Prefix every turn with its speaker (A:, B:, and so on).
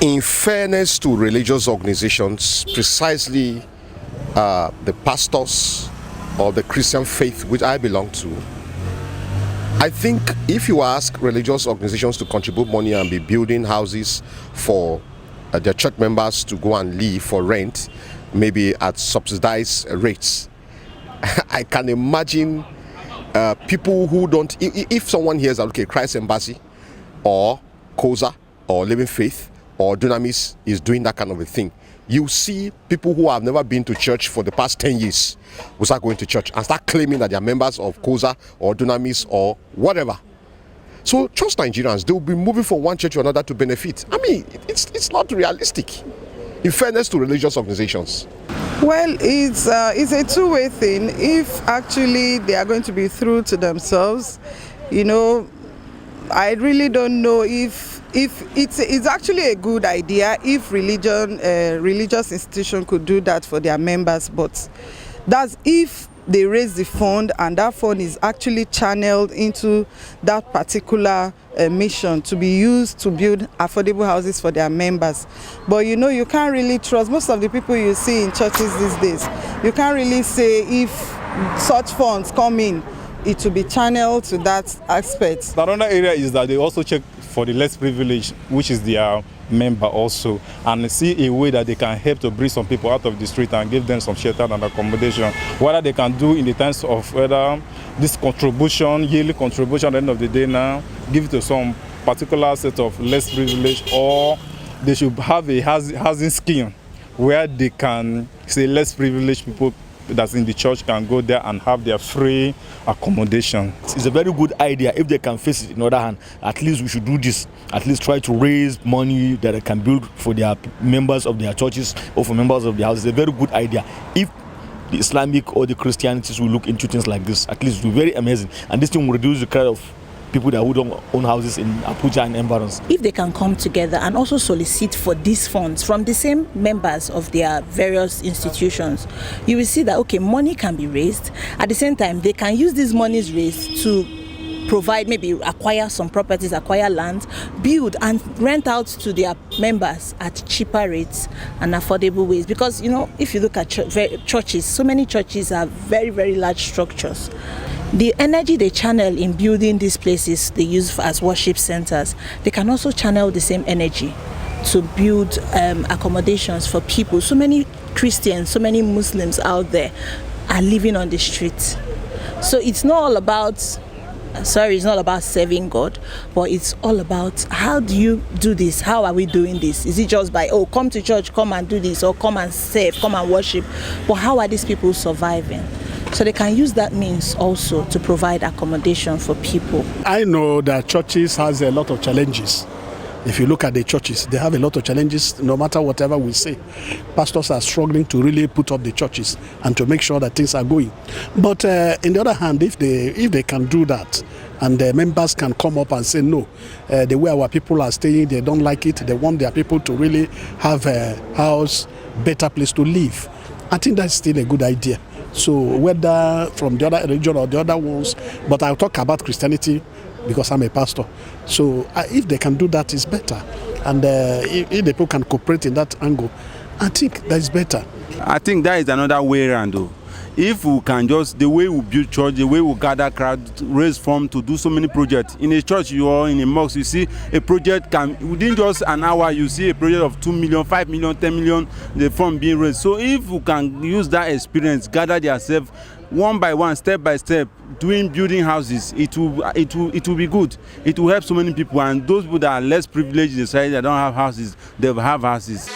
A: In fairness to religious organizations, precisely the pastors of the Christian faith which I belong to, I think if you ask religious organizations to contribute money and be building houses for their church members to go and live for rent, maybe at subsidized rates, I can imagine people who don't, if someone hears that, okay, Christ Embassy or COSA or Living Faith or Dunamis is doing that kind of a thing, you see people who have never been to church for the past 10 years will start going to church and start claiming that they are members of COSA or Dunamis or whatever. So trust Nigerians, they will be moving from one church to another to benefit. I mean, it's not realistic, in fairness to religious organizations.
B: Well, it's a two-way thing. If actually they are going to be true to themselves, I really don't know if it's actually a good idea if religious institution could do that for their members, but that's if they raise the fund and that fund is actually channeled into that particular mission to be used to build affordable houses for their members. But you can't really trust most of the people you see in churches these days. You can't really say if such funds come in, it will be channeled to that aspect.
C: Another area is that they also check for the less privileged, which is their member also, and see a way that they can help to bring some people out of the street and give them some shelter and accommodation. What they can do in the terms of whether this contribution, yearly contribution at the end of the day now, give it to some particular set of less privileged, or they should have a housing scheme where they can say less privileged people that's in the church can go there and have their free accommodation.
D: It's a very good idea if they can face it. On the other hand, at least we should do this. At least try to raise money that they can build for their members of their churches or for members of the houses. It's a very good idea. If the Islamic or the Christianities will look into things like this, at least it will be very amazing. And this thing will reduce the crowd of people that who don't own houses in Abuja and environs.
E: If they can come together and also solicit for these funds from the same members of their various institutions, you will see that, okay, money can be raised. At the same time, they can use these monies raised to provide, maybe acquire some properties, acquire land, build and rent out to their members at cheaper rates and affordable ways. Because, if you look at churches, so many churches have very, very large structures. The energy they channel in building these places they use as worship centers, they can also channel the same energy to build accommodations for people. So many Christians, so many Muslims out there are living on the streets. So it's not all about serving God, but it's all about how do you do this? How are we doing this? Is it just by, come to church, come and do this, or come and serve, come and worship? But how are these people surviving? So they can use that means also to provide accommodation for people.
F: I know that churches has a lot of challenges. If you look at the churches, they have a lot of challenges no matter whatever we say. Pastors are struggling to really put up the churches and to make sure that things are going. But on the other hand, if they can do that, and the members can come up and say, no, the way our people are staying, they don't like it, they want their people to really have a house, better place to live. I think that's still a good idea. So whether from the other religion or the other ones, but I'll talk about Christianity because I'm a pastor. So if they can do that, it's better. And if the people can cooperate in that angle, I think that is better.
G: I think that is another way around though. If we can just, the way we build church, the way we gather crowd, raise funds to do so many projects. In a church or in a mosque, you see a project can, within just an hour, you see a project of 2 million, 5 million, 10 million, the fund being raised. So if we can use that experience, gather themselves one by one, step by step, building houses, it will be good. It will help so many people, and those people that are less privileged in society that don't have houses, they will have houses.